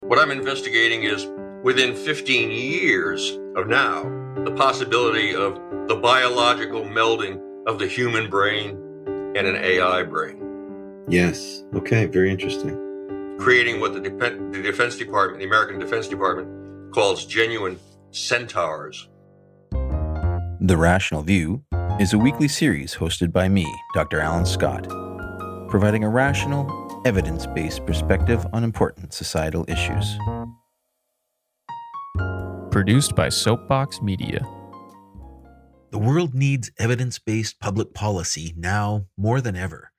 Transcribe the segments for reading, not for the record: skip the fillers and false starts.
What I'm investigating is, within 15 years of now, the possibility of the biological melding of the human brain and an AI brain. Yes. Okay. Very interesting. Creating what the Defense Department, the American Defense Department, calls genuine centaurs. The Rational View is a weekly series hosted by me, Dr. Alan Scott, providing a rational, evidence-based perspective on important societal issues. Produced by Soapbox Media. The world needs evidence-based public policy now more than ever.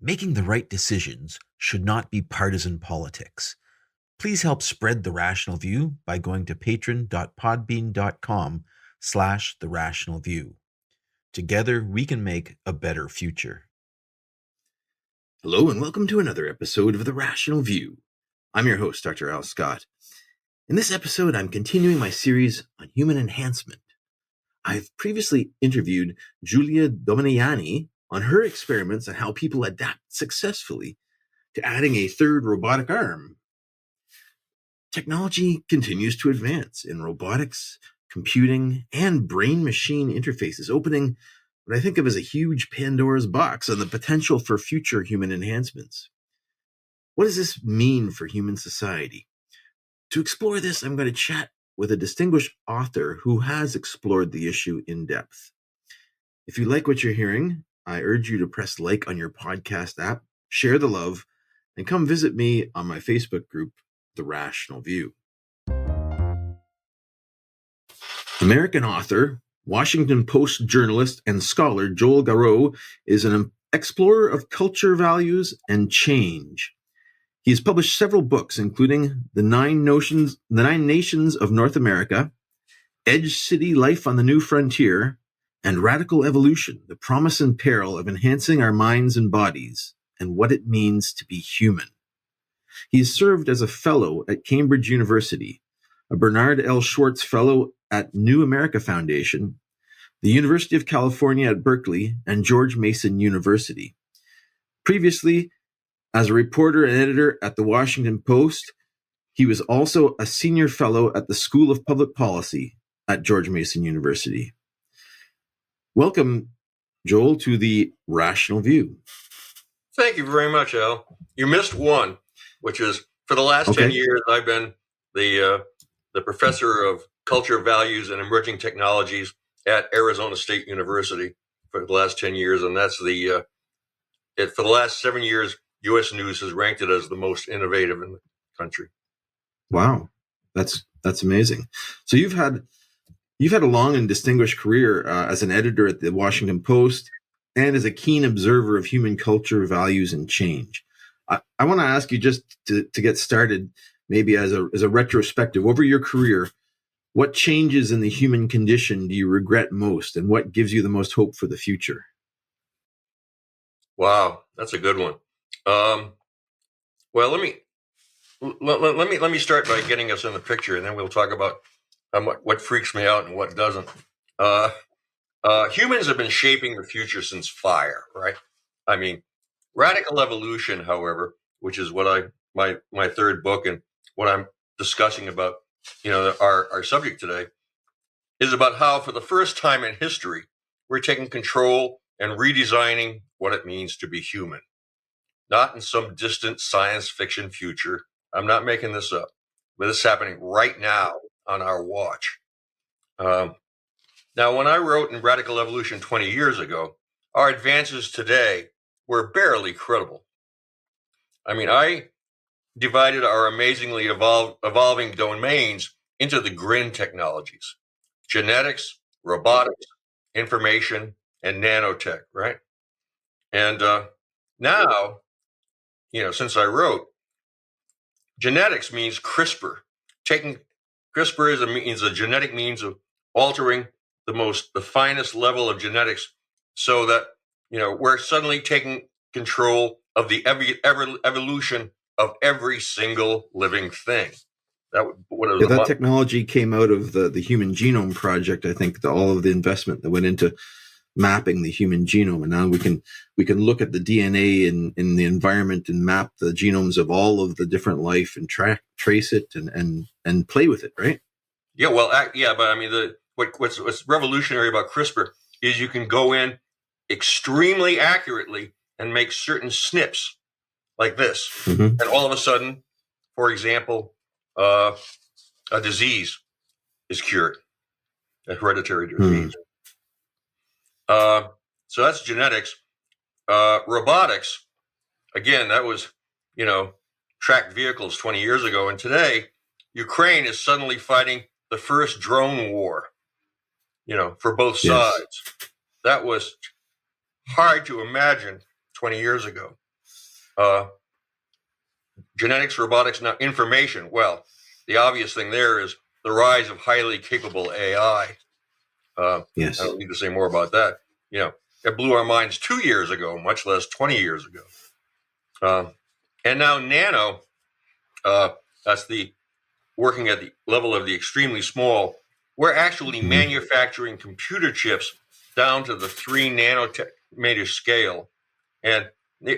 Making the right decisions should not be partisan politics. Please help spread The Rational View by going to patron.podbean.com/The Rational View. Together, we can make a better future. Hello, and welcome to another episode of The Rational View. I'm your host, Dr. Al Scott. In this episode, I'm continuing my series on human enhancement. I've previously interviewed Guilia Dominijanni on her experiments on how people adapt successfully to adding a third robotic arm. Technology continues to advance in robotics, computing, and brain-machine interfaces, opening what I think of as a huge Pandora's box on the potential for future human enhancements. What does this mean for human society? To explore this, I'm going to chat with a distinguished author who has explored the issue in depth. If you like what you're hearing, I urge you to press like on your podcast app, share the love, and come visit me on my Facebook group, The Rational View. American author, Washington Post journalist, and scholar Joel Garreau is an explorer of culture, values, and change. He has published several books, including The Nine Nations of North America, Edge City Life on the New Frontier, and Radical Evolution, The Promise and Peril of Enhancing Our Minds and Bodies, and What It Means to Be Human. He has served as a fellow at Cambridge University, a Bernard L. Schwartz Fellow at New America Foundation, the University of California at Berkeley, and George Mason University. Previously, as a reporter and editor at the Washington Post, he was also a senior fellow at the School of Public Policy at George Mason University. Welcome, Joel, to the Rational View. Thank you very much, Al. You missed one, which is for the last 10 years, I've been the professor of culture, values, and emerging technologies at Arizona State University for the last 10 years. And that's for the last 7 years, U.S. News has ranked it as the most innovative in the country. Wow. That's amazing. So you've had a long and distinguished career as an editor at the Washington Post and as a keen observer of human culture, values, and change. I want to ask you, just to get started, maybe as a retrospective over your career, what changes in the human condition do you regret most, and what gives you the most hope for the future? Wow, that's a good one. Well, let me start by getting us in the picture, and then we'll talk about what freaks me out and what doesn't. Humans have been shaping the future since fire, right? I mean, radical evolution, however, which is what my third book and what I'm discussing about, our subject today, is about how for the first time in history, we're taking control and redesigning what it means to be human. Not in some distant science fiction future. I'm not making this up, but it's happening right now on our watch. Now, when I wrote in Radical Evolution 20 years ago, our advances today were barely credible. I mean, I divided our amazingly evolving domains into the GRIN technologies: genetics, robotics, information, and nanotech, right? And now, since I wrote, genetics means CRISPR. CRISPR means a genetic means of altering the finest level of genetics, so that we're suddenly taking control of the evolution of every single living thing. That technology came out of the Human Genome Project. I think all of the investment that went into mapping the human genome, and now we can look at the DNA in the environment and map the genomes of all of the different life and trace it and play with it, right? Yeah, well, but I mean, what's revolutionary about CRISPR is you can go in extremely accurately and make certain snips like this, and all of a sudden, for example, a disease is cured, a hereditary disease. So that's genetics. Robotics, again, that was, tracked vehicles 20 years ago. And today, Ukraine is suddenly fighting the first drone war, for both sides. That was hard to imagine 20 years ago. Genetics, robotics, now information. Well, the obvious thing there is the rise of highly capable AI. I don't need to say more about that. It blew our minds 2 years ago, much less 20 years ago. And now nano, that's the working at the level of the extremely small. We're actually manufacturing computer chips down to the 3 nanometer scale. And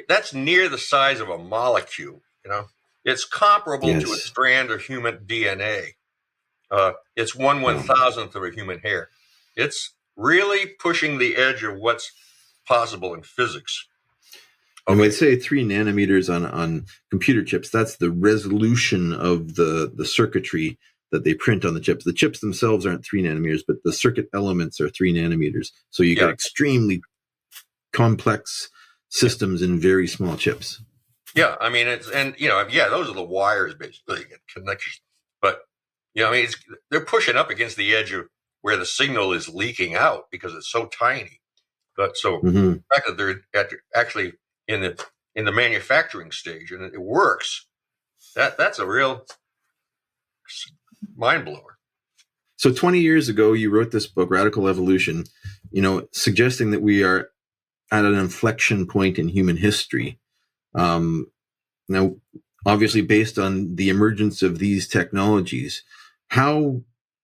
that's near the size of a molecule, It's comparable to a strand of human DNA. It's 1/1000th of a human hair. It's really pushing the edge of what's possible in physics. And when I say 3 nanometers on computer chips, that's the resolution of the circuitry that they print on the chips. The chips themselves aren't 3 nanometers, but the circuit elements are 3 nanometers. So you get extremely complex systems in very small chips. Yeah, I mean, those are the wires basically, connections. But, they're pushing up against the edge of where the signal is leaking out because it's so tiny. But the fact that they're actually in the manufacturing stage and it works, that's a real mind blower. So 20 years ago, you wrote this book, Radical Evolution, suggesting that we are at an inflection point in human history. Now, obviously, based on the emergence of these technologies,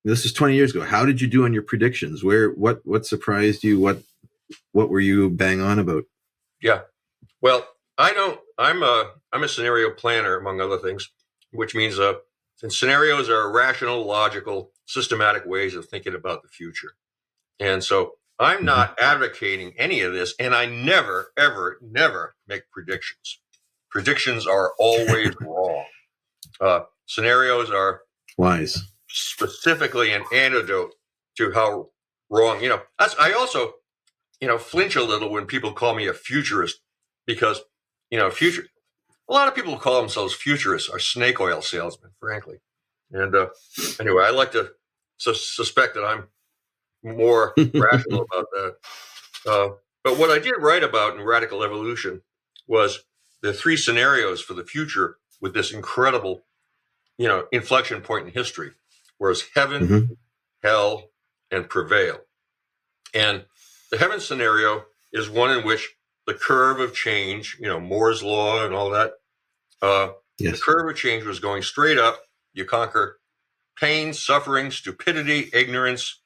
this is 20 years ago. How did you do on your predictions? What surprised you? What were you bang on about? Yeah, well, I'm a scenario planner, among other things, which means and scenarios are rational, logical, systematic ways of thinking about the future. And so I'm not advocating any of this, and I never, ever, never make predictions. Predictions are always wrong. Scenarios are wise, specifically an antidote to how wrong. I also, flinch a little when people call me a futurist because, a lot of people who call themselves futurists are snake oil salesmen, frankly. And anyway, I like to suspect that I'm more rational about that. But what I did write about in Radical Evolution was the 3 scenarios for the future with this incredible, inflection point in history, whereas heaven, hell, and prevail. And the heaven scenario is one in which the curve of change, Moore's law and all that, the curve of change was going straight up. You conquer pain, suffering, stupidity, ignorance,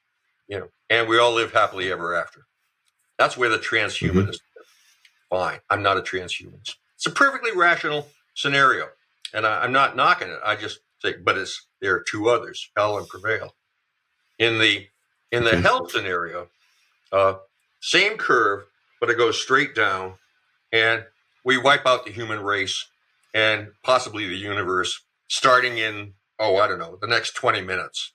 and we all live happily ever after. That's where the transhumanists fine. I'm not a transhumanist. It's a perfectly rational scenario, and I'm not knocking it. I just say, but there are 2 others, hell and prevail. In the hell scenario, same curve, but it goes straight down, and we wipe out the human race and possibly the universe, starting in the next 20 minutes.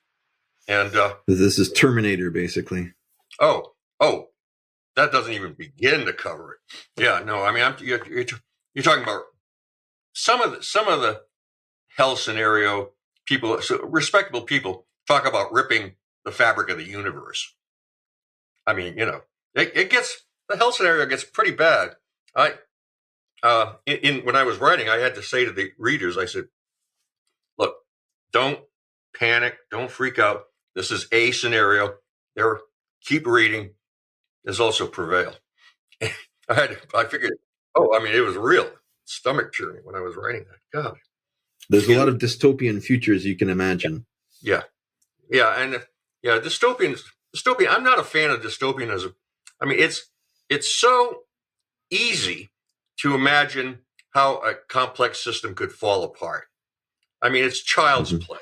And this is Terminator, basically. Oh, that doesn't even begin to cover it. Yeah, no, I mean, you're talking about some of the hell scenario people, so respectable people, talk about ripping the fabric of the universe. I mean, the hell scenario gets pretty bad. When I was writing, I had to say to the readers, I said, look, don't panic, don't freak out. This is a scenario. Keep reading. There's also prevail. I figured, it was real stomach churning when I was writing that. God. There's a lot of dystopian futures you can imagine. Yeah. And dystopian. I'm not a fan of dystopianism. I mean, it's so easy to imagine how a complex system could fall apart. I mean, it's child's play,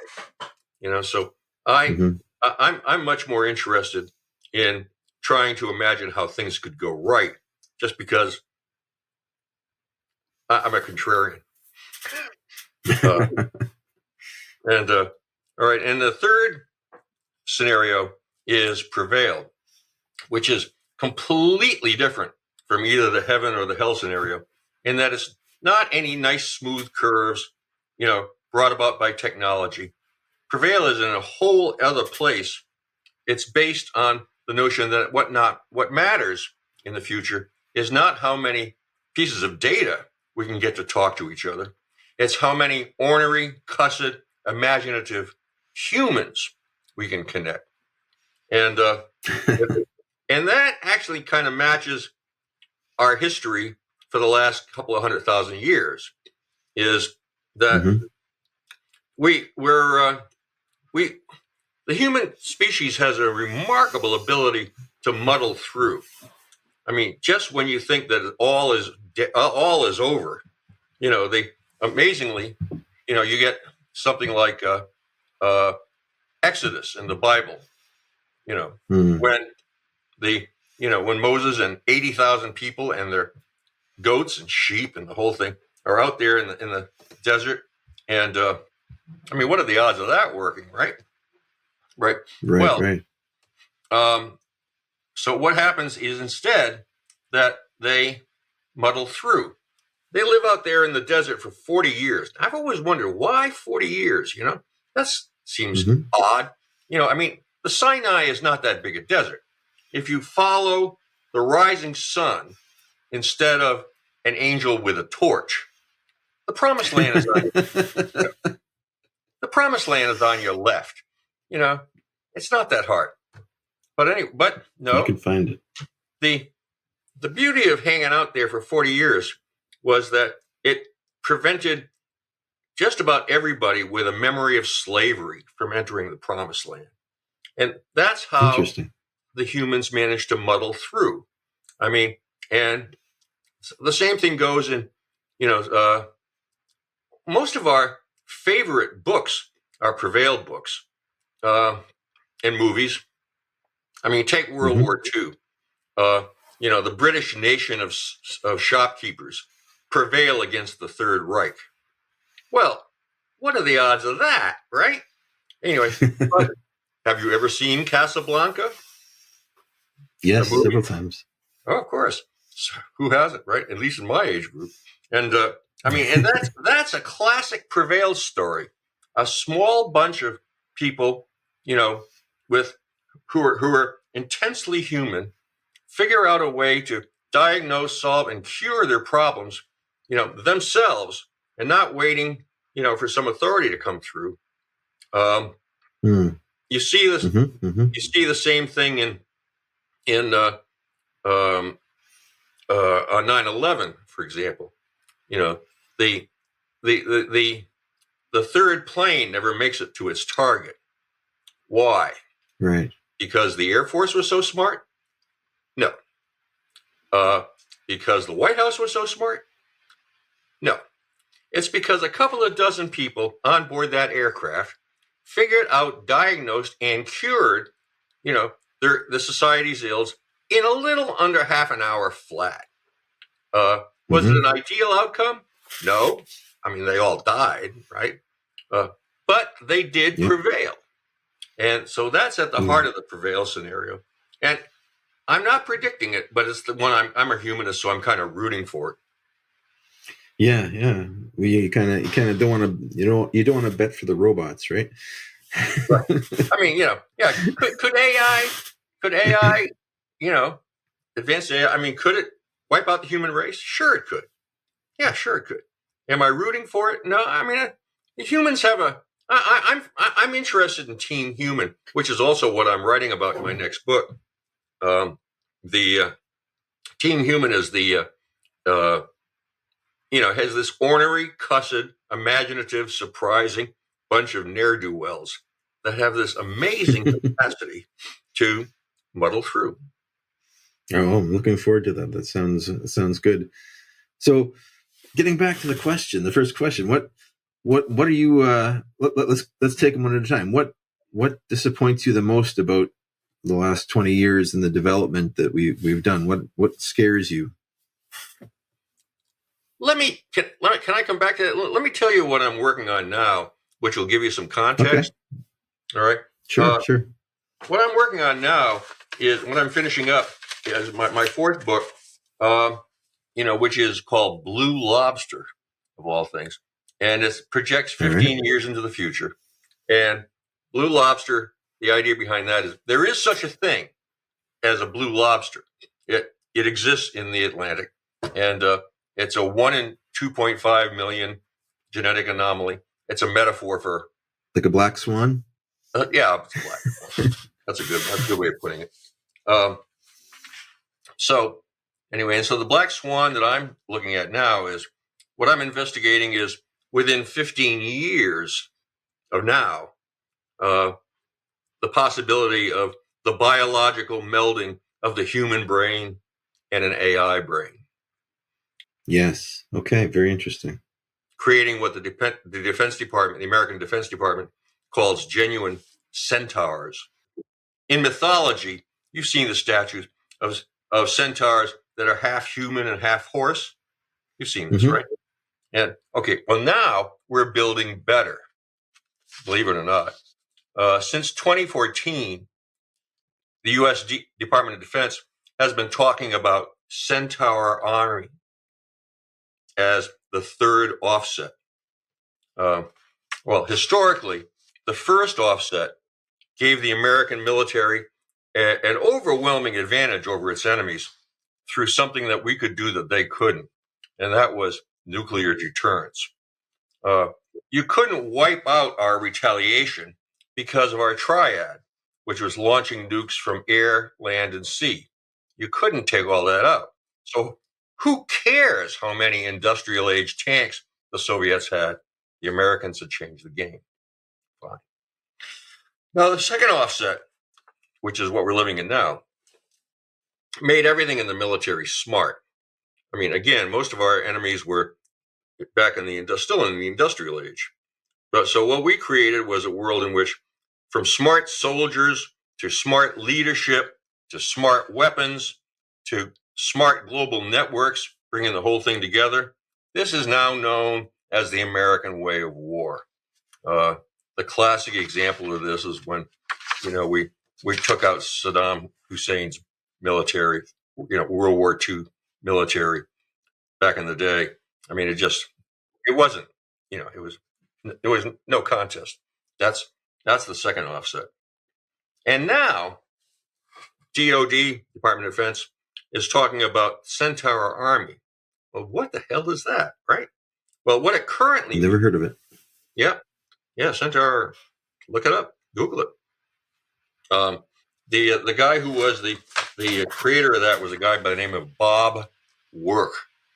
So I'm much more interested in trying to imagine how things could go right, just because I'm a contrarian. All right, and the third scenario is Prevail, which is completely different from either the heaven or the hell scenario, in that it's not any nice smooth curves, brought about by technology. Prevail is in a whole other place. It's based on the notion that what matters in the future is not how many pieces of data we can get to talk to each other. It's how many ornery, cussed, imaginative humans we can connect. And and that actually kind of matches our history for the last couple of 100,000 years, is that the human species has a remarkable ability to muddle through. I mean, just when you think that all is over, they amazingly, you get something like Exodus in the Bible. When Moses and 80,000 people and their goats and sheep and the whole thing are out there in the desert, and what are the odds of that working, right? Right. So what happens is, instead, that they muddle through. They live out there in the desert for 40 years. I've always wondered, why 40 years? That seems odd. The Sinai is not that big a desert. If you follow the rising sun instead of an angel with a torch, the promised land is on the promised land is on your left. It's not that hard. But no, you can find it. The beauty of hanging out there for 40 years was that it prevented just about everybody with a memory of slavery from entering the promised land. And that's how the humans managed to muddle through. And the same thing goes in, most of our favorite books are Prevail books and movies. Take World War II. The British nation of shopkeepers prevail against the Third Reich. Well, what are the odds of that, right? Anyway, have you ever seen Casablanca? Yes, several times. Oh, of course. So, who hasn't, right? At least in my age group. And and that's a classic Prevail story. A small bunch of people, who are intensely human, figure out a way to diagnose, solve, and cure their problems, themselves, and not waiting, for some authority to come through. You see this. You see the same thing in 9/11, for example. The third plane never makes it to its target. Why? Right. Because the Air Force was so smart? No. Because the White House was so smart? No. It's because a couple of dozen people on board that aircraft figured out, diagnosed, and cured, the society's ills in a little under half an hour flat. Was it an ideal outcome? No. They all died, right? But they did prevail. And so that's at the heart of the Prevail scenario. And I'm not predicting it, but it's the one I'm a humanist, so I'm kind of rooting for it. Yeah. You kind of don't want to, you don't want to bet for the robots, right? Right. Could AI, advanced AI, could it wipe out the human race? Sure it could. Yeah, sure it could. Am I rooting for it? No. Humans have I'm interested in Team Human, which is also what I'm writing about in my next book. The Team Human is has this ornery, cussed, imaginative, surprising bunch of ne'er-do-wells that have this amazing capacity to muddle through. Oh, I'm looking forward to that. That sounds good. So, getting back to the question, the first question, what are you? Let's take them one at a time. What disappoints you the most about the last 20 years in the development that we've done? What scares you? Can I come back to that? Let me tell you what I'm working on now, which will give you some context. Okay. All right. Sure. What I'm working on now is what I'm finishing up is my fourth book, which is called Blue Lobster, of all things, and it projects 15 years into the future. And Blue Lobster, the idea behind that is there is such a thing as a blue lobster. It exists in the Atlantic, and it's a 1 in 2.5 million genetic anomaly. It's a metaphor for like a black swan. Yeah, it's a black swan. That's a good way of putting it. So anyway, and so the black swan that I'm looking at now is what I'm investigating is within 15 years of now, the possibility of the biological melding of the human brain and an AI brain. Yes. Okay. Very interesting. Creating what the Defense Department, the American Defense Department, calls genuine centaurs. In mythology, you've seen the statues of centaurs that are half human and half horse. You've seen this, right? And okay, well, now we're building better, believe it or not. Since 2014, the U.S. Department of Defense has been talking about centaur army as the third offset. Well, historically, the first offset gave the American military an overwhelming advantage over its enemies through something that we could do that they couldn't, and that was nuclear deterrence. You couldn't wipe out our retaliation because of our triad, which was launching nukes from air, land, and sea. You couldn't take all that out. So who cares how many industrial age tanks the Soviets had? The Americans had changed the game. Fine. Now, the second offset, which is what we're living in now, made everything in the military smart. I mean, again, most of our enemies were back still in the industrial age. So what we created was a world in which, from smart soldiers to smart leadership to smart weapons to smart global networks, bringing the whole thing together, this is now known as the American way of war. The classic example of this is when, we took out Saddam Hussein's military, World War II military back in the day. I mean, it wasn't, there was no contest. That's the second offset. And now DOD, Department of Defense, is talking about Centaur Army. Well, what the hell is that, right? Well, what it currently never heard of it. Yeah, Centaur. Look it up. Google it. The guy who was the creator of that was a guy by the name of Bob Work,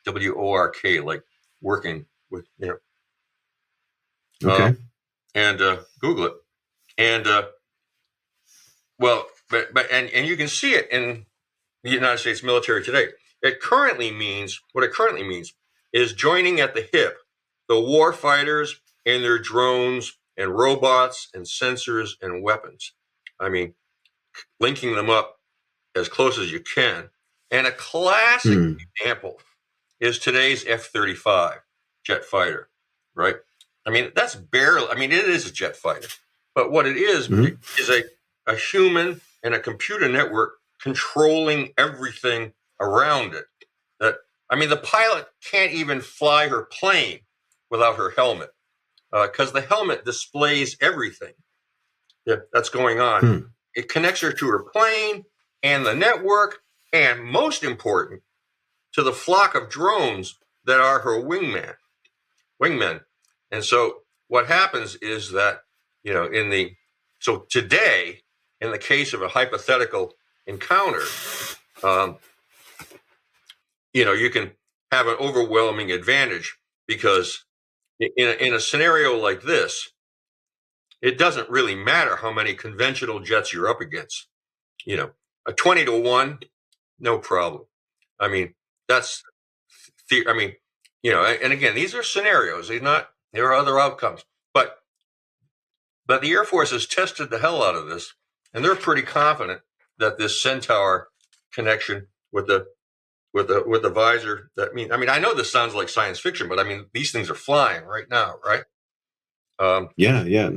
WORK, like working with Okay. And Google it. And and you can see it in the United States military today. What it currently means is joining at the hip the war fighters and their drones and robots and sensors and weapons. I mean, linking them up as close as you can. And a classic example is today's F-35 jet fighter, right? I mean, it is a jet fighter. But what it is a human and a computer network controlling everything around it. The pilot can't even fly her plane without her helmet because the helmet displays everything that's going on. It connects her to her plane and the network, and most important, to the flock of drones that are her wingmen. And so what happens is that, today, in the case of a hypothetical encounter, you can have an overwhelming advantage because in a scenario like this, it doesn't really matter how many conventional jets you're up against. A 20-to-1 no problem. I mean, that's I mean, and again, these are scenarios. There are other outcomes, but the Air Force has tested the hell out of this, and they're pretty confident that this Centaur connection with the visor. I know this sounds like science fiction, but I mean, these things are flying right now, right? Yeah.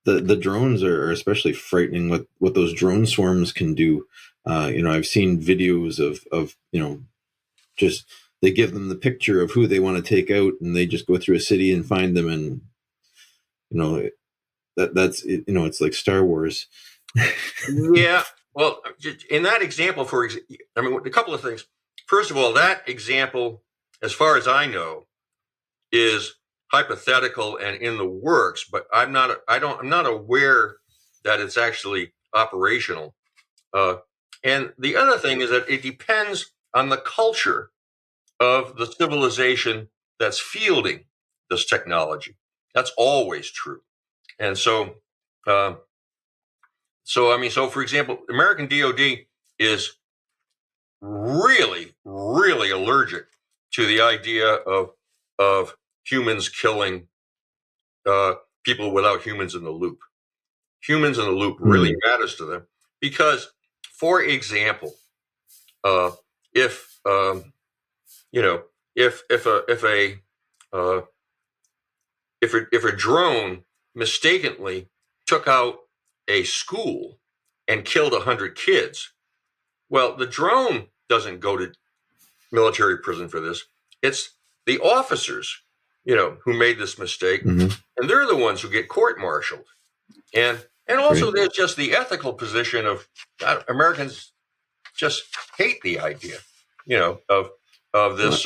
The drones are especially frightening. What those drone swarms can do. I've seen videos of just they give them the picture of who they want to take out, and they just go through a city and find them, and that's it's like Star Wars. Yeah. Well, in that example, a couple of things. First of all, that example, as far as I know, is hypothetical and in the works, but I'm not aware that it's actually operational. And the other thing is that it depends on the culture of the civilization that's fielding this technology. That's always true. And so, for example, American DoD is really, really allergic to the idea of humans killing people without humans in the loop. Humans in the loop really matters to them because, for example, if a drone mistakenly took out a school and killed 100 kids, well, the drone doesn't go to military prison for this. It's the officers, who made this mistake, and they're the ones who get court-martialed. And also, there's just the ethical position of Americans just hate the idea, of this.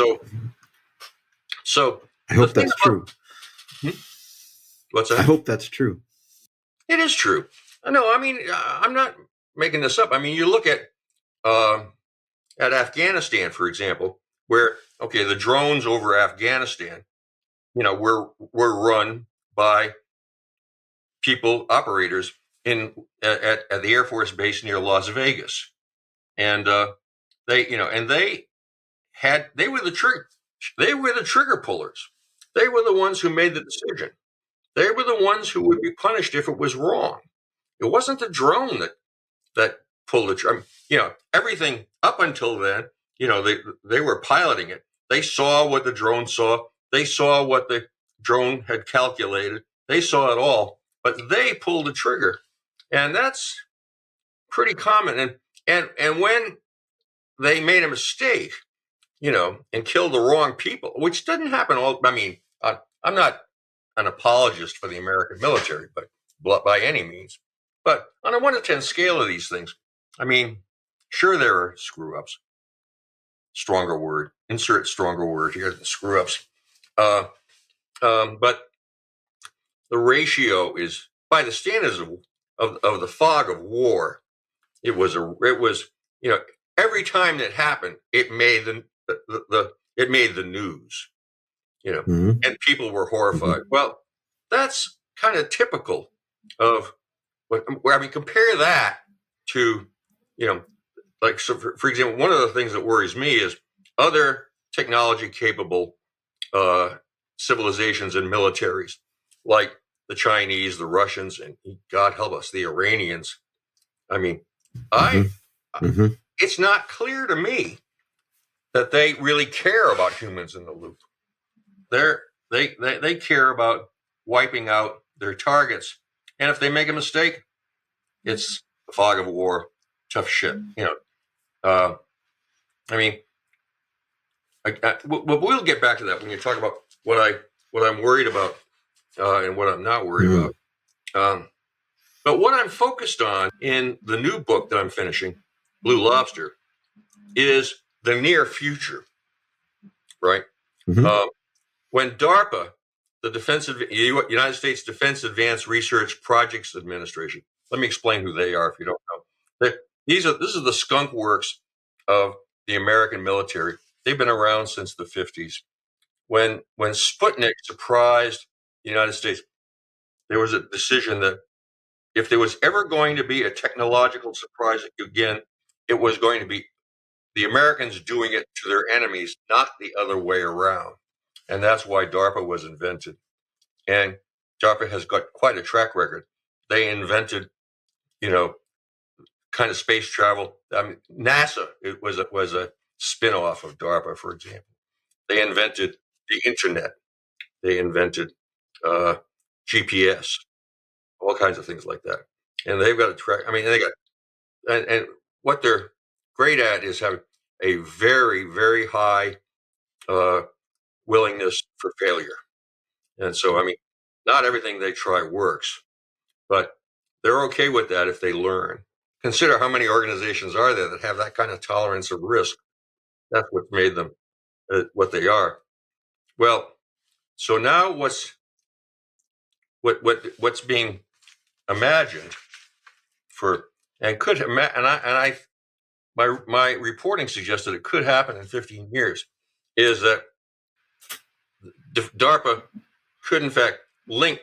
So I hope that's true. What's that? I hope that's true. It is true. No, I'm not making this up. I mean, you look at Afghanistan, for example, where the drones over Afghanistan, were run by operators at the Air Force base near Las Vegas, and they were the trigger pullers. They were the ones who made the decision. They were the ones who would be punished if it was wrong. It wasn't the drone that pulled the trigger. Everything up until then, they were piloting it. They saw what the drone saw. They saw what the drone had calculated. They saw it all, but they pulled the trigger, and that's pretty common. And when they made a mistake, and killed the wrong people, which doesn't happen all. I'm not an apologist for the American military, but by any means. But on a 1 to 10 scale of these things, sure, there are screw ups. Stronger word. Insert stronger word here than screw ups. But the ratio is, by the standards of the fog of war, it was every time that happened, it made the news, and people were horrified. Well, that's kind of typical of compare that to, for example, one of the things that worries me is other technology capable civilizations and militaries, like the Chinese, the Russians, and God help us, the Iranians. It's not clear to me that they really care about humans in the loop. They care about wiping out their targets, and if they make a mistake, it's the fog of war, tough shit. We'll get back to that when you talk about what I'm worried about and what I'm not worried about. But what I'm focused on in the new book that I'm finishing, Blue Lobster, is the near future, right? When DARPA, the United States Defense Advanced Research Projects Administration, let me explain who they are if you don't know. This is the skunk works of the American military. They've been around since the 50s. When Sputnik surprised the United States, there was a decision that if there was ever going to be a technological surprise again, it was going to be the Americans doing it to their enemies, not the other way around. And that's why DARPA was invented. And DARPA has got quite a track record. They invented, kind of space travel. I mean, NASA, it was a spin-off of DARPA, for example. They invented the internet. They invented GPS, all kinds of things like that. And they've got a track. I mean, and what they're great at is having a very, very high willingness for failure. And so, I mean, not everything they try works, but they're okay with that if they learn. Consider how many organizations are there that have that kind of tolerance of risk. That's what made them what they are. Well, so now what's being imagined for, and could, and I my reporting suggested it could happen in 15 years, is that DARPA could in fact link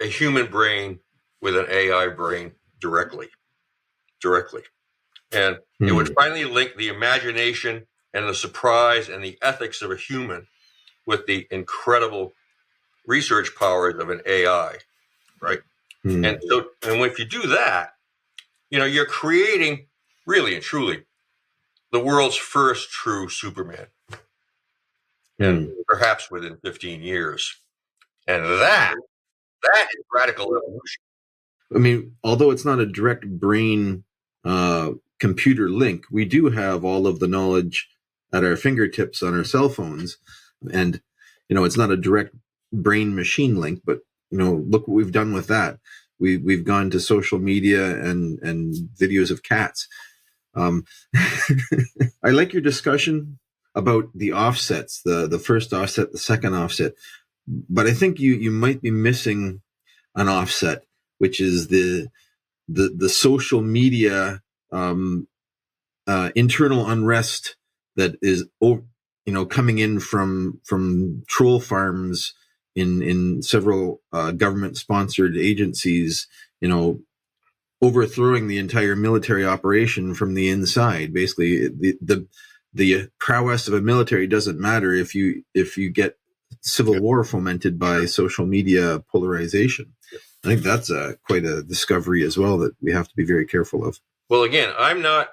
a human brain with an AI brain directly. And it would finally link the imagination and the surprise and the ethics of a human with the incredible research powers of an AI, right? And so, and if you do that, you're creating really and truly the world's first true Superman. And perhaps within 15 years. And that is radical evolution. I mean, although it's not a direct brain computer link, we do have all of the knowledge at our fingertips on our cell phones. And, it's not a direct brain machine link, but, look what we've done with that. We've gone to social media and videos of cats. I like your discussion about the offsets, the first offset, the second offset, but I think you might be missing an offset, which is the social media internal unrest that is coming in from troll farms in several government sponsored agencies, overthrowing the entire military operation from the inside. Basically, the prowess of a military doesn't matter if you get civil war fomented by social media polarization. I think that's quite a discovery as well that we have to be very careful of. Well, again, I'm not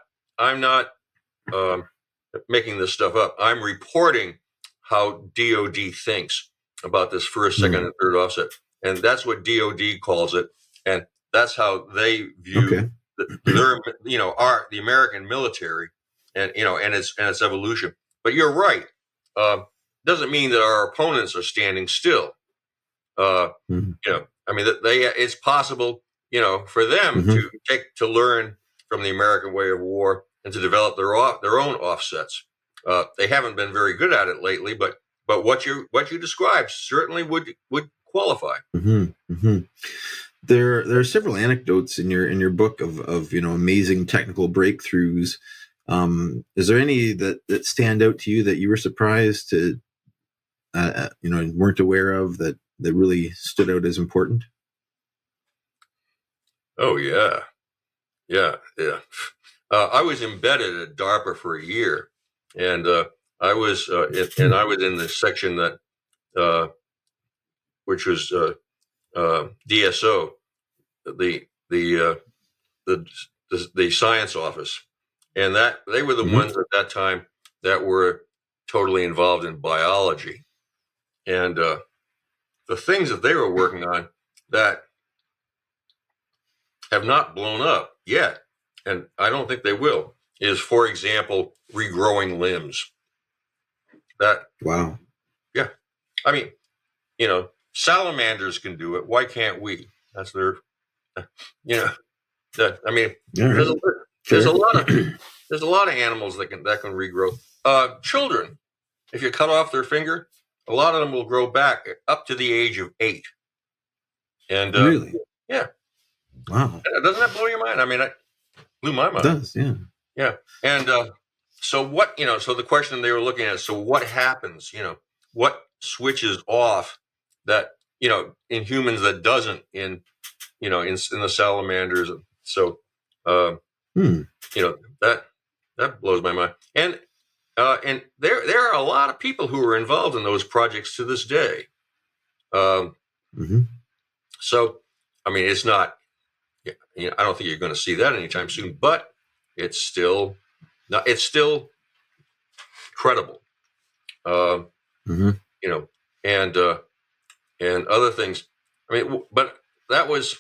making this stuff up. I'm reporting how DOD thinks about this first, second, and third offset, and that's what DOD calls it, and that's how they view the American military, and and its evolution. But you're right. Doesn't mean that our opponents are standing still. I mean, it's possible, for them to learn from the American way of war and to develop their own offsets. They haven't been very good at it lately, but what you described certainly would qualify. There are several anecdotes in your book of amazing technical breakthroughs. Is there any that stand out to you that you were surprised to weren't aware of that really stood out as important? Oh yeah. I was embedded at DARPA for a year, and I was in the section that which was DSO, the science office, and that they were the ones at that time that were totally involved in biology, and the things that they were working on that have not blown up yet, and I don't think they will, is, for example, regrowing limbs. Wow. Yeah. I mean, salamanders can do it. Why can't we? That's their, there's a lot of animals that can regrow. Children, if you cut off their finger, a lot of them will grow back up to the age of 8. And really? Yeah. Wow. Doesn't that blow your mind? I mean, it blew my mind. It does, yeah. Yeah. And so what, so the question they were looking at, so what happens, what switches off that, in humans that doesn't in the salamanders. So, that that blows my mind. And there are a lot of people who are involved in those projects to this day. So, I mean, it's not. I don't think you're going to see that anytime soon, but it's still credible. And other things. I mean, but that was,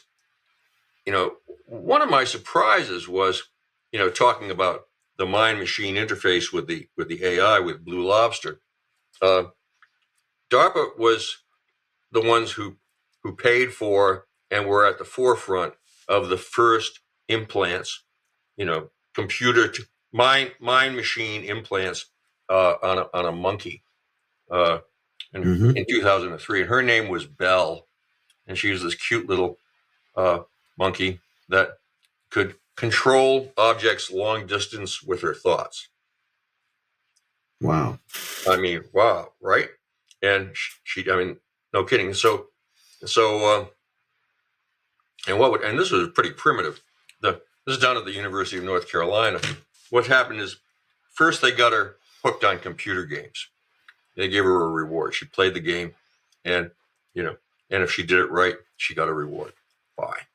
one of my surprises was, talking about the mind-machine interface with the AI with Blue Lobster. DARPA was the ones who paid for and were at the forefront of the first implants, computer to mind-machine implants on a monkey in 2003. And her name was Belle, and she was this cute little monkey that could control objects long distance with her thoughts. Wow. I mean, wow, right? And she no kidding. So, and this was pretty primitive. This is down at the University of North Carolina. What happened is, first they got her hooked on computer games. They gave her a reward. She played the game, and and if she did it right, she got a reward. Fine.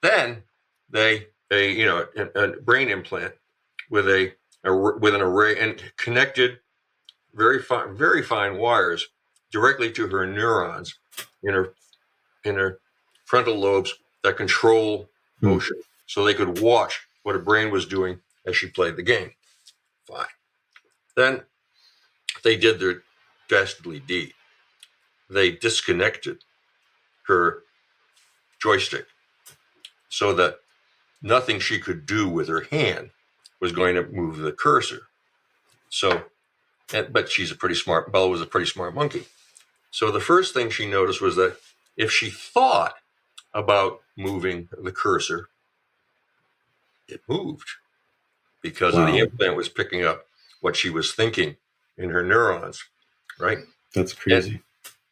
Then a brain implant with an array and connected very fine wires directly to her neurons in her frontal lobes that control motion, so they could watch what her brain was doing as she played the game. Fine. Then they did their dastardly deed. They disconnected her joystick so that nothing she could do with her hand was going to move the cursor. So, but Bella was a pretty smart monkey. So the first thing she noticed was that if she thought about moving the cursor, it moved because of the implant was picking up what she was thinking in her neurons, right? That's crazy.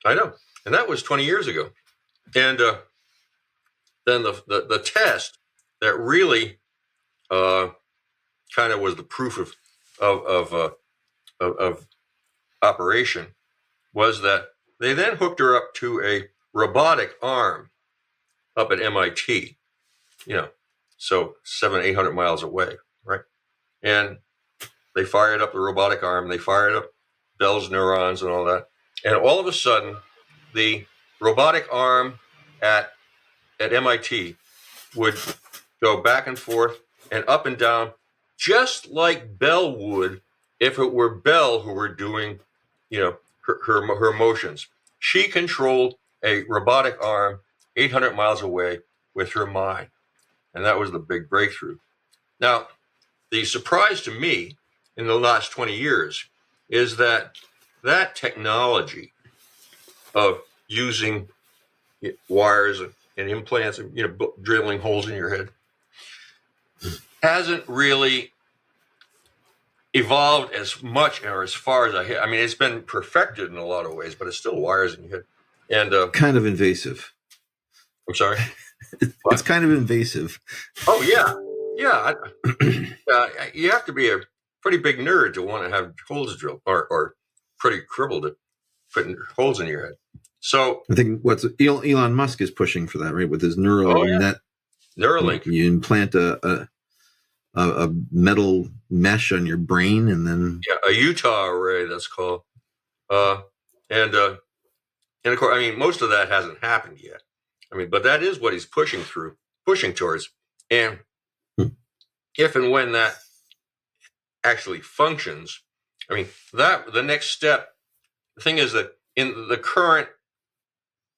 I know. And that was 20 years ago. And then the test that really kind of was the proof of operation was that they then hooked her up to a robotic arm up at MIT, so 700-800 miles away, right? And they fired up the robotic arm, they fired up Bell's neurons and all that. And all of a sudden, the robotic arm at MIT would go back and forth and up and down, just like Bell would if it were Bell who were doing, her motions. She controlled a robotic arm 800 miles away with her mind. And that was the big breakthrough. Now, the surprise to me in the last 20 years is that technology of using wires and implants and drilling holes in your head hasn't really evolved as much or as far as I mean, it's been perfected in a lot of ways, but it's still wires in your head. And kind of invasive. I'm sorry? It's kind of invasive. Oh, yeah. You have to be a pretty big nerd to want to have holes drilled or pretty crippled to put holes in your head. So I think Elon Musk is pushing for that, right? With his neural net. Neuralink. You implant a metal mesh on your brain, and then a Utah array, that's called. And of course, I mean, most of that hasn't happened yet. I mean, but that is what he's pushing towards. And if and when that actually functions, I mean, the next step. The thing is that in the current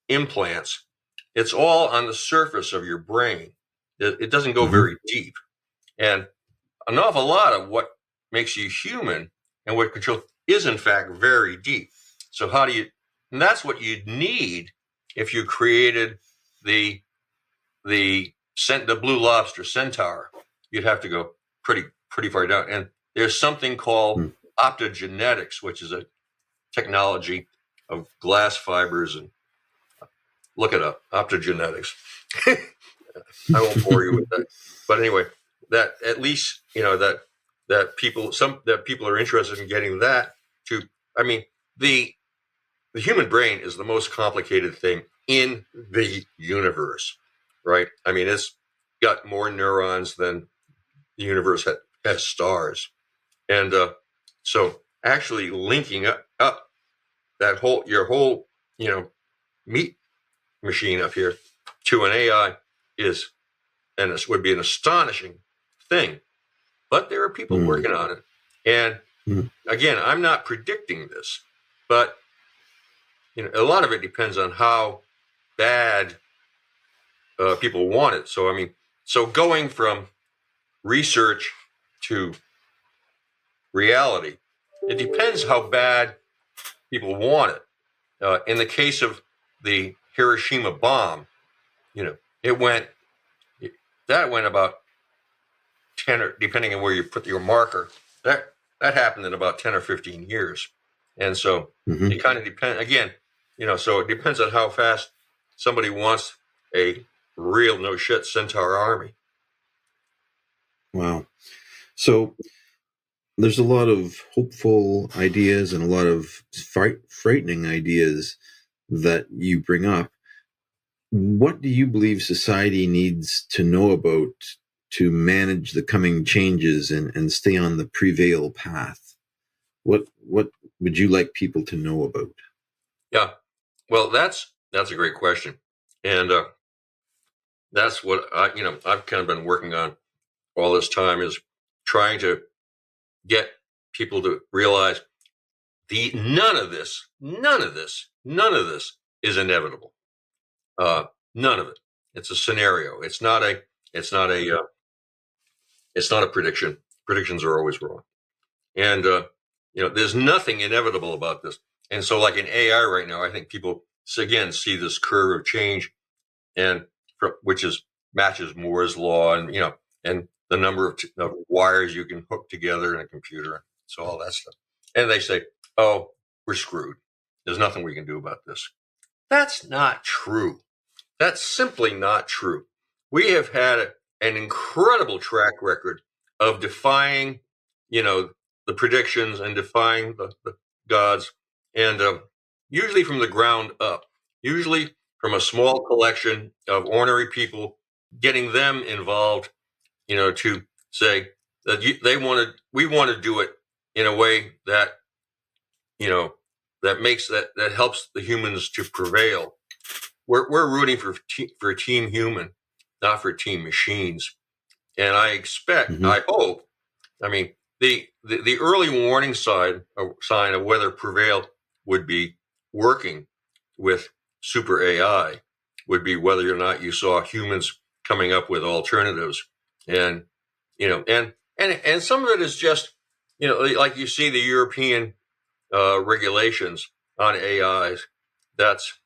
implants, it's all on the surface of your brain. It doesn't go very deep. And an awful lot of what makes you human and what controls is, in fact, very deep. So and that's what you'd need if you created the Blue Lobster Centaur. You'd have to go pretty far down. And there's something called optogenetics, which is a technology of glass fibers, and look it up, optogenetics. I won't bore you with that. But anyway, that at least, that that people are interested in getting that to. I mean, the human brain is the most complicated thing in the universe, right? I mean, it's got more neurons than the universe has stars, and so actually linking up that your whole meat machine up here to an AI this would be an astonishing thing. But there are people working on it, and again, I'm not predicting this, but a lot of it depends on how bad people want it. So I mean, going from research to reality, it depends how bad people want it. In the case of the Hiroshima bomb, it went about 10, or depending on where you put your marker, that happened in about 10 or 15 years. And so it kind of depends, again, so it depends on how fast somebody wants a real no shit Centaur army. Wow. So there's a lot of hopeful ideas and a lot of frightening ideas that you bring up. What do you believe society needs to know about to manage the coming changes and stay on the prevail path? What would you like people to know about? Yeah, well, that's a great question, and that's what I've kind of been working on all this time, is trying to get people to realize none of this is inevitable. None of it. It's a scenario. It's not a prediction. Predictions are always wrong. And, there's nothing inevitable about this. And so like in AI right now, I think people, again, see this curve of change, and which matches Moore's law, and, and the number of wires you can hook together in a computer. So all that stuff. And they say, oh, we're screwed. There's nothing we can do about this. That's not true. That's simply not true. We have had an incredible track record of defying, the predictions and defying the gods, and usually from the ground up, usually from a small collection of ornery people, getting them involved, to say that we want to do it in a way that, that helps the humans to prevail. We're rooting for Team Human, not for Team Machines. And I expect, I hope, I mean, the early warning sign of whether Prevail would be working with super AI would be whether or not you saw humans coming up with alternatives. And, and some of it is just, like you see the European regulations on AIs, that's,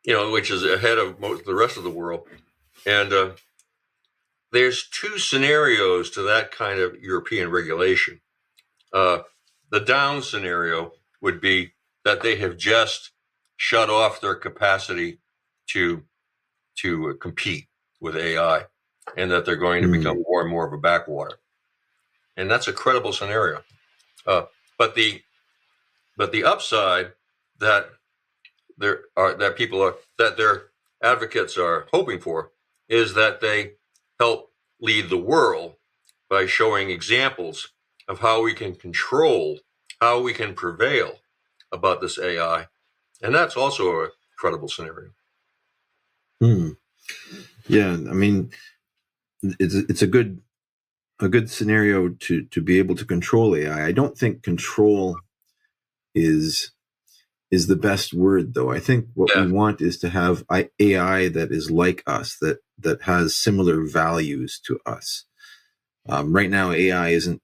which is ahead of most of the rest of the world. And there's two scenarios to that kind of European regulation. The down scenario would be that they have just shut off their capacity to compete with AI, and that they're going to become more and more of a backwater. And that's a credible scenario. But the upside that their advocates are hoping for is that they help lead the world by showing examples of how we can control, how we can prevail about this AI. And that's also a credible scenario. Yeah, I mean, it's a good scenario to be able to control AI. I don't think control is the best word, though. I think what we want is to have AI that is like us, that has similar values to us. Right now, AI isn't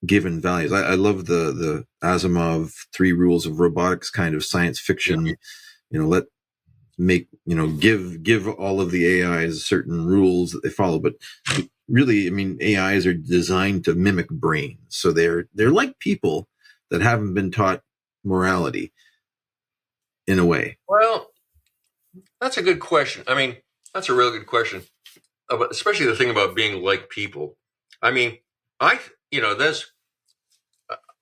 given values. I love the Asimov 3 rules of robotics kind of science fiction. Give all of the AIs certain rules that they follow, but really, I mean, AIs are designed to mimic brains, so they're like people that haven't been taught morality in a way. Well, that's a good question. I mean, that's a real good question, especially the thing about being like people. I mean, this,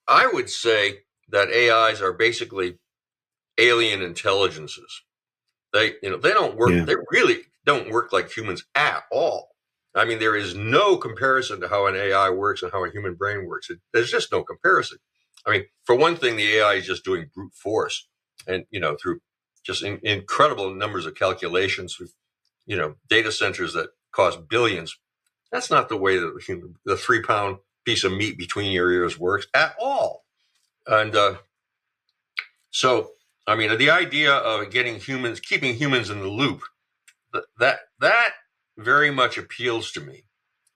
I would say that AIs are basically alien intelligences. They don't work. Yeah. They really don't work like humans at all. I mean, there is no comparison to how an AI works and how a human brain works. There's just no comparison. I mean, for one thing, the AI is just doing brute force, and through just incredible numbers of calculations, through data centers that cost billions. That's not the way that the 3-pound piece of meat between your ears works at all. And so, I mean, the idea of keeping humans in the loop, that very much appeals to me.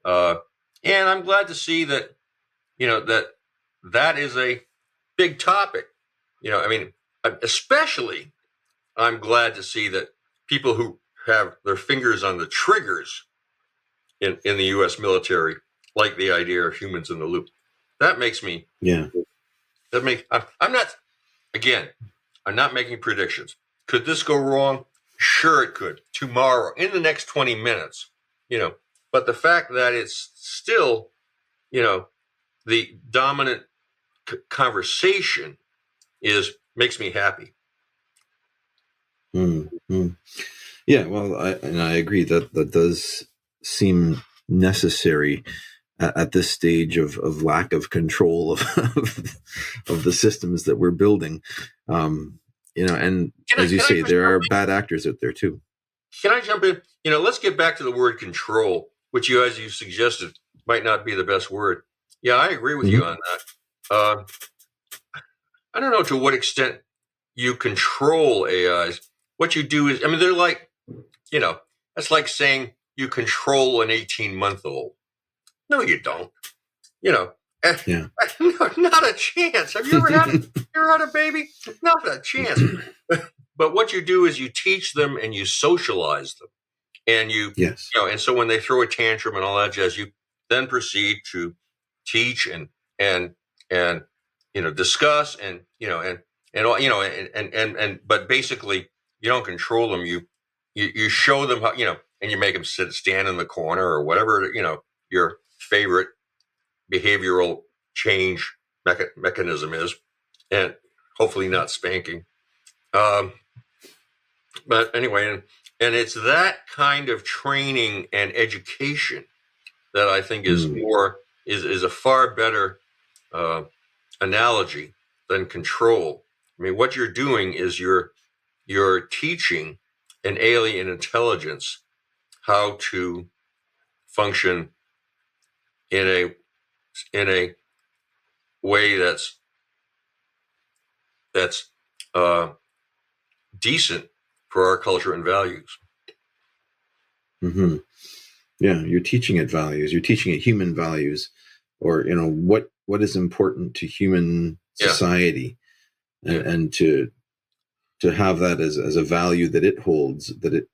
And I'm glad to see that, that is a big topic. I mean, especially I'm glad to see that people who have their fingers on the triggers in the U.S. military like the idea of humans in the loop. That makes me, I'm not making predictions. Could this go wrong? Sure, it could. Tomorrow, in the next 20 minutes, but the fact that it's still, the dominant conversation makes me happy. Mm-hmm. Yeah, well, I agree that does seem necessary at this stage of lack of control of the systems that we're building. And as you say, there are bad actors out there too. Can I jump in? Let's get back to the word control, which as you suggested, might not be the best word. Yeah, I agree with you on that. I don't know to what extent you control AIs. What you do is, I mean, they're like, that's like saying you control an 18-month-old. No, you don't. Yeah. Not a chance. Have you ever had a baby? Not a chance. But what you do is you teach them and you socialize them, and yes. And so when they throw a tantrum and all that jazz, you then proceed to teach and discuss and but basically you don't control them. You show them how, and you make them stand in the corner or whatever, your favorite behavioral change mechanism is, and hopefully not spanking. But anyway, and it's that kind of training and education that I think is a far better analogy than control. I mean, what you're doing is you're teaching an alien intelligence how to function in a way that's decent for our culture and values. Mm-hmm. Yeah, you're teaching it values. You're teaching it human values, or what is important to human society, and to have that as a value that it holds, that it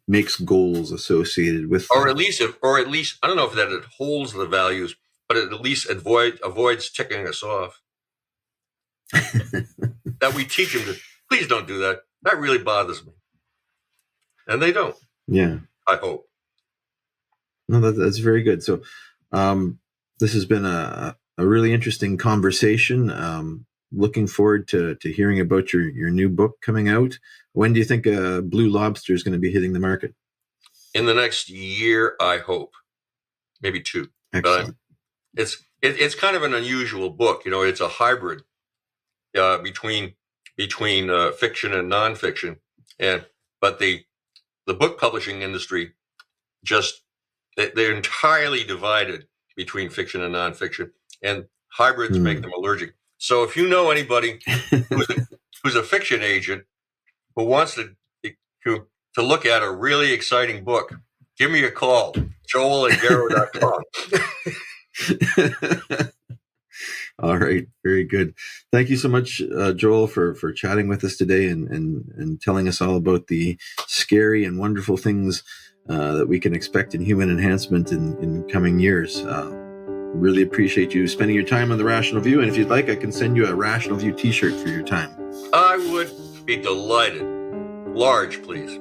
makes goals associated with, or at least I don't know if that it holds the values, but it at least avoids ticking us off. That we teach them to, please don't do that. That really bothers me, and they don't. Yeah, I hope. No, that's very good. So, this has been a really interesting conversation. Looking forward to hearing about your new book coming out. When do you think Blue Lobster is going to be hitting the market? In the next year, I hope. Maybe 2. Excellent. But it's kind of an unusual book. It's a hybrid between fiction and nonfiction, but the book publishing industry they're entirely divided between fiction and nonfiction, and hybrids make them allergic. So if you know anybody who's a fiction agent who wants to look at a really exciting book, give me a call, joel@garreau.com. All right. Very good. Thank you so much, Joel, for chatting with us today and telling us all about the scary and wonderful things that we can expect in human enhancement in coming years. Really appreciate you spending your time on The Rational View. And if you'd like, I can send you a Rational View t-shirt for your time. I would be delighted. Large, please.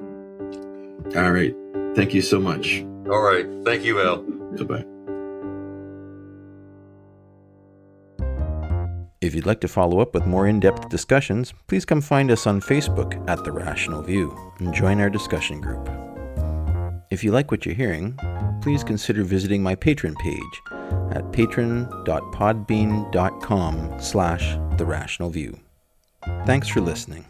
All right. Thank you so much. All right. Thank you, Al. Goodbye. If you'd like to follow up with more in-depth discussions, please come find us on Facebook at The Rational View and join our discussion group. If you like what you're hearing, please consider visiting my Patreon page at patron.podbean.com/therationalview. Thanks for listening.